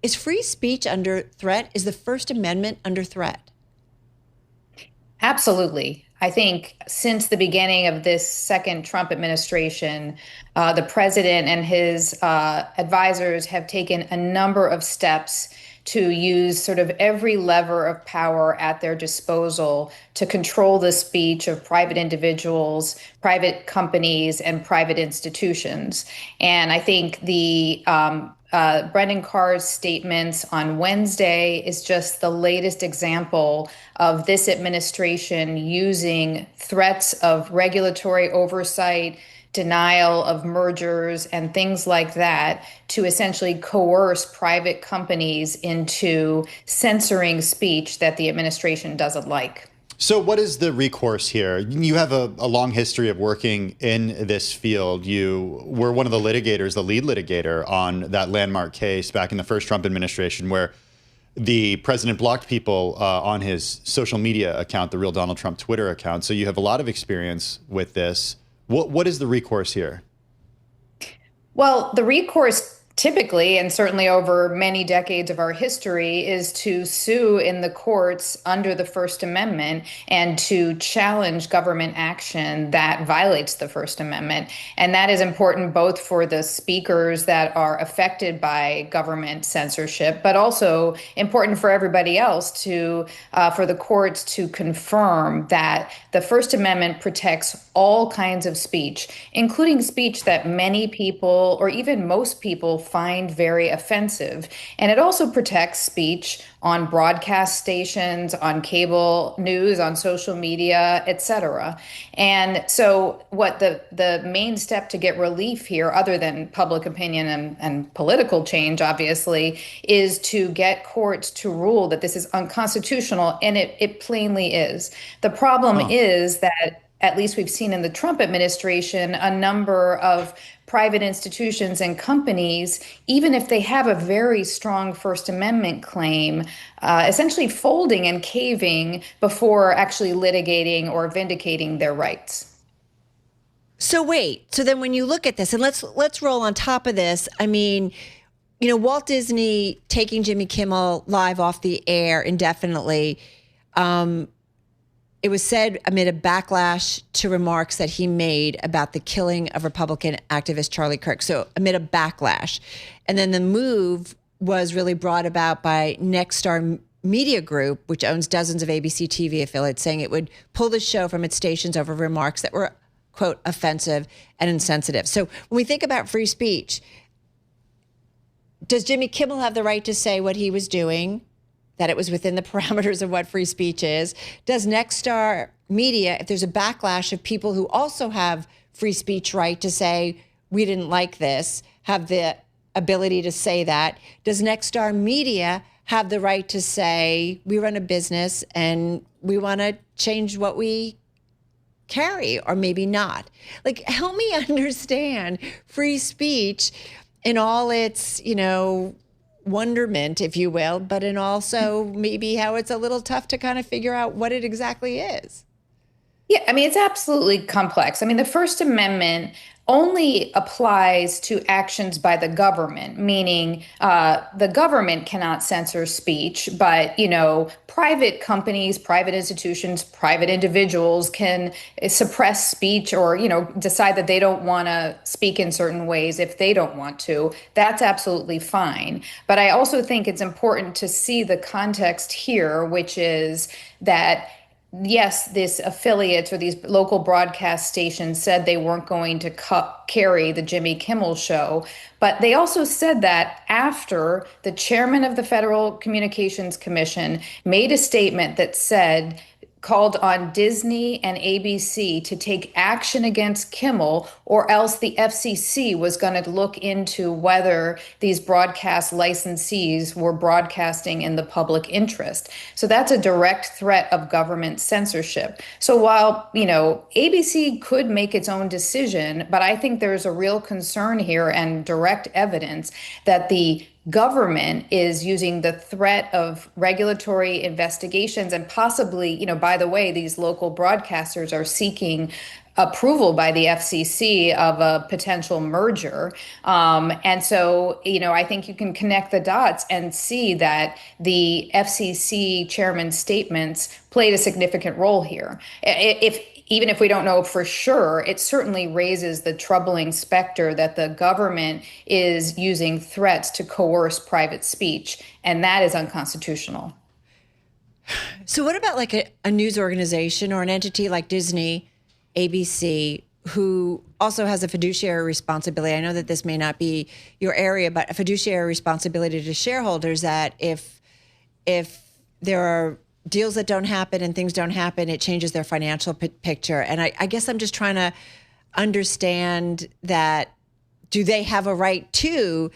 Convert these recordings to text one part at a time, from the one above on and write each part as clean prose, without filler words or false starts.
Is free speech under threat? Is the First Amendment under threat? Absolutely. I think since the beginning of this second Trump administration, the president and his advisors have taken a number of steps to use sort of every lever of power at their disposal to control the speech of private individuals, private companies, and private institutions. And I think the Brendan Carr's statements on Wednesday is just the latest example of this administration using threats of regulatory oversight, denial of mergers, and things like that to essentially coerce private companies into censoring speech that the administration doesn't like. So what is the recourse here? You have a long history of working in this field. You were one of the litigators, the lead litigator on that landmark case back in the first Trump administration where the president blocked people on his social media account, the real Donald Trump Twitter account. So you have a lot of experience with this. What is the recourse here? Well, the recourse typically, and certainly over many decades of our history, is to sue in the courts under the First Amendment and to challenge government action that violates the First Amendment. And that is important both for the speakers that are affected by government censorship, but also important for everybody else to, for the courts to confirm that the First Amendment protects all kinds of speech, including speech that many people, or even most people, find very offensive. And it also protects speech on broadcast stations, on cable news, on social media, etc. And so what the main step to get relief here, other than public opinion and political change, obviously, is to get courts to rule that this is unconstitutional, and it plainly is. The problem Huh. is that at least we've seen in the Trump administration, a number of private institutions and companies, even if they have a very strong First Amendment claim, essentially folding and caving before actually litigating or vindicating their rights. So wait, so then when you look at this, and let's roll on top of this. I mean, Walt Disney taking Jimmy Kimmel live off the air indefinitely. It was said amid a backlash to remarks that he made about the killing of Republican activist Charlie Kirk. So amid a backlash. And then the move was really brought about by Nexstar Media Group, which owns dozens of ABC TV affiliates, saying it would pull the show from its stations over remarks that were, quote, offensive and insensitive. So when we think about free speech, does Jimmy Kimmel have the right to say what he was doing, that it was within the parameters of what free speech is? Does Nexstar Media, if there's a backlash of people who also have free speech right to say, we didn't like this, have the ability to say that? Does Nexstar Media have the right to say, we run a business and we want to change what we carry, or maybe not? Like, help me understand free speech in all its, wonderment, if you will, but in also maybe how it's a little tough to kind of figure out what it exactly is. Yeah, I mean, it's absolutely complex. I mean, the First Amendment only applies to actions by the government, meaning the government cannot censor speech, but, private companies, private institutions, private individuals can suppress speech or, decide that they don't want to speak in certain ways if they don't want to. That's absolutely fine. But I also think it's important to see the context here, which is that yes, this affiliates or these local broadcast stations said they weren't going to carry the Jimmy Kimmel show, but they also said that after the chairman of the Federal Communications Commission made a statement that said, called on Disney and ABC to take action against Kimmel, or else the FCC was going to look into whether these broadcast licensees were broadcasting in the public interest. So that's a direct threat of government censorship. So while, ABC could make its own decision, but I think there's a real concern here and direct evidence that the government is using the threat of regulatory investigations and possibly, by the way, these local broadcasters are seeking approval by the FCC of a potential merger. And so, I think you can connect the dots and see that the FCC chairman's statements played a significant role here. Even if we don't know for sure, it certainly raises the troubling specter that the government is using threats to coerce private speech, and that is unconstitutional. So what about like a news organization or an entity like Disney, ABC, who also has a fiduciary responsibility? I know that this may not be your area, but a fiduciary responsibility to shareholders that if there are deals that don't happen and things don't happen, it changes their financial picture. And I guess I'm just trying to understand that, do they have a right to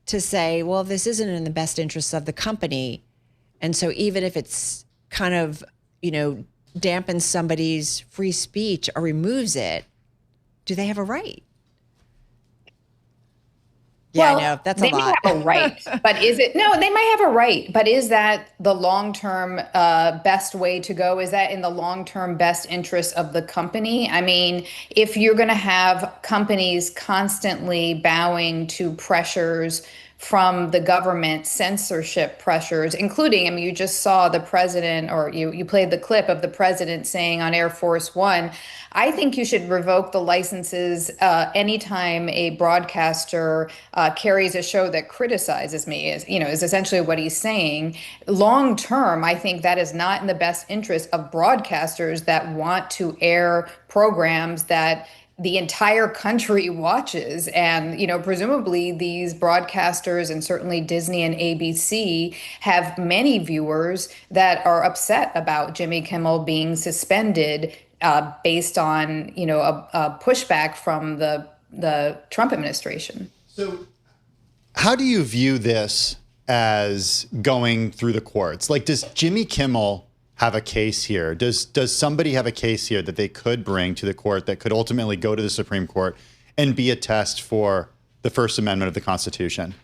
say, well, this isn't in the best interests of the company? And so even if it's kind of, dampens somebody's free speech or removes it, do they have a right? Yeah, well, I know that's a lot. They may have a right, but is it? No, they might have a right, but is that the long-term best way to go? Is that in the long-term best interest of the company? I mean, if you're going to have companies constantly bowing to pressures from the government, censorship pressures, including, you just saw the president, or you played the clip of the president saying on Air Force One, I think you should revoke the licenses anytime a broadcaster carries a show that criticizes me, is essentially what he's saying. Long term, I think that is not in the best interest of broadcasters that want to air programs that the entire country watches. And, presumably these broadcasters, and certainly Disney and ABC, have many viewers that are upset about Jimmy Kimmel being suspended based on, a pushback from the Trump administration. So how do you view this as going through the courts? Like, does Jimmy Kimmel have a case here? Does somebody have a case here that they could bring to the court that could ultimately go to the Supreme Court and be a test for the First Amendment of the Constitution?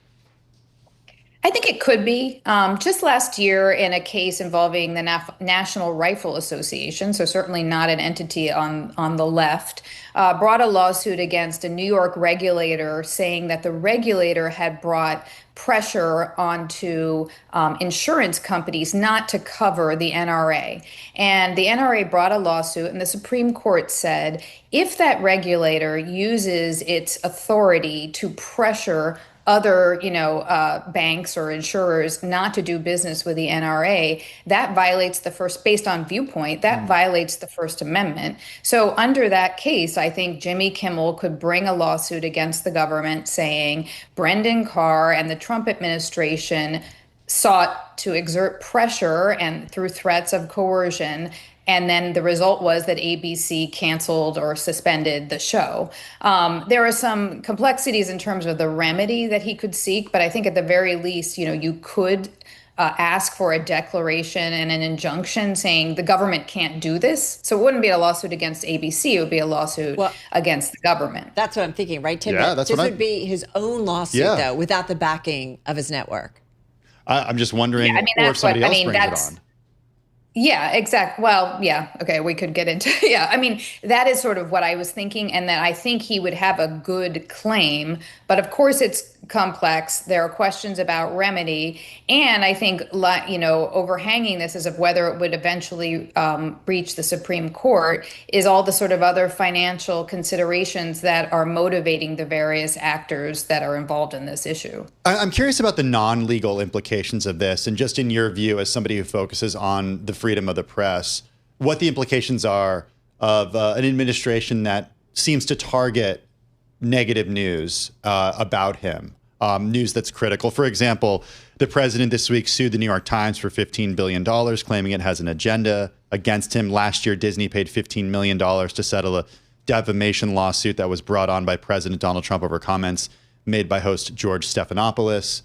I think it could be. Just last year, in a case involving the National Rifle Association, so certainly not an entity on the left, brought a lawsuit against a New York regulator saying that the regulator had brought pressure onto insurance companies not to cover the NRA. And the NRA brought a lawsuit, and the Supreme Court said, if that regulator uses its authority to pressure other, banks or insurers not to do business with the NRA, that violates the first, based on viewpoint, that violates the First Amendment. So under that case, I think Jimmy Kimmel could bring a lawsuit against the government saying Brendan Carr and the Trump administration sought to exert pressure and through threats of coercion. And then the result was that ABC canceled or suspended the show. There are some complexities in terms of the remedy that he could seek, but I think at the very least, you could ask for a declaration and an injunction saying the government can't do this. So it wouldn't be a lawsuit against ABC, it would be a lawsuit against the government. That's what I'm thinking, right, Tim? Yeah, that's this would be his own lawsuit, though, without the backing of his network. I'm just wondering, or if somebody else brings it on. Yeah, exactly. Well, yeah. Okay, we could get into, that is sort of what I was thinking, and that I think he would have a good claim. But of course, it's complex. There are questions about remedy. And I think, overhanging this is of whether it would eventually reach the Supreme Court is all the sort of other financial considerations that are motivating the various actors that are involved in this issue. I'm curious about the non-legal implications of this, and just in your view as somebody who focuses on the freedom of the press, what the implications are of an administration that seems to target negative news about him, news that's critical. For example, the president this week sued the New York Times for $15 billion, claiming it has an agenda against him. Last year, Disney paid $15 million to settle a defamation lawsuit that was brought on by President Donald Trump over comments made by host George Stephanopoulos.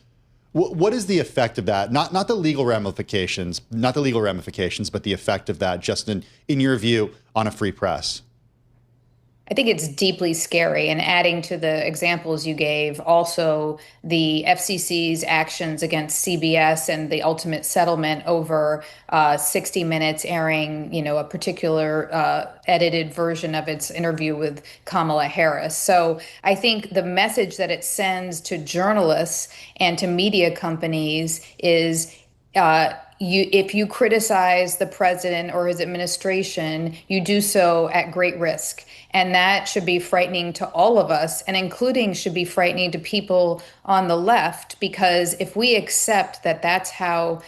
What is the effect of that? Not the legal ramifications, but the effect of that, just in your view, on a free press? I think it's deeply scary. And adding to the examples you gave, also the FCC's actions against CBS and the ultimate settlement over 60 Minutes airing, a particular edited version of its interview with Kamala Harris. So I think the message that it sends to journalists and to media companies is if you criticize the president or his administration, you do so at great risk. And that should be frightening to all of us, and including should be frightening to people on the left, because if we accept that that's how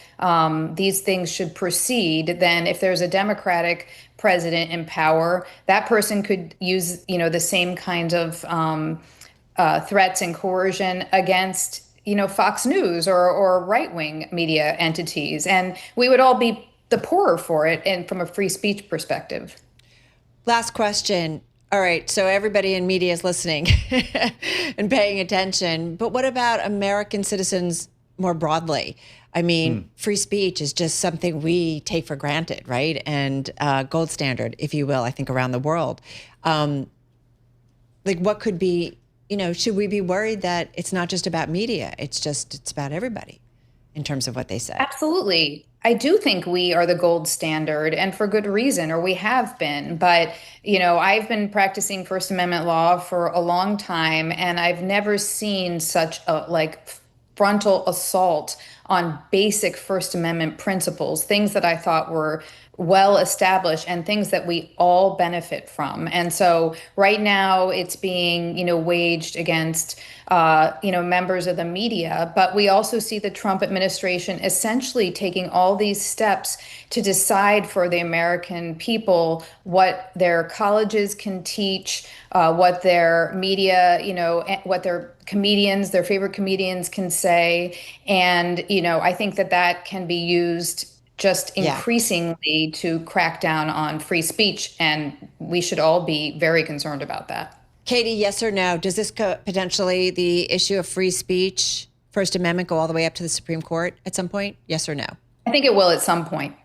these things should proceed, then if there's a Democratic president in power, that person could use, the same kind of threats and coercion against Fox News or right-wing media entities. And we would all be the poorer for it, and from a free speech perspective. Last question. All right, so everybody in media is listening and paying attention. But what about American citizens more broadly? I mean, free speech is just something we take for granted, right? And gold standard, if you will, I think, around the world. What could be, should we be worried that it's not just about media? It's about everybody in terms of what they say. Absolutely. I do think we are the gold standard, and for good reason, or we have been. But, I've been practicing First Amendment law for a long time, and I've never seen such a frontal assault on basic First Amendment principles, things that I thought were well established and things that we all benefit from. And so right now it's being, waged against, members of the media. But we also see the Trump administration essentially taking all these steps to decide for the American people what their colleges can teach, what their media, what their favorite comedians can say. And, I think that can be used just increasingly to crack down on free speech. And we should all be very concerned about that. Katie, yes or no? Does this potentially, the issue of free speech, First Amendment, go all the way up to the Supreme Court at some point? Yes or no? I think it will at some point.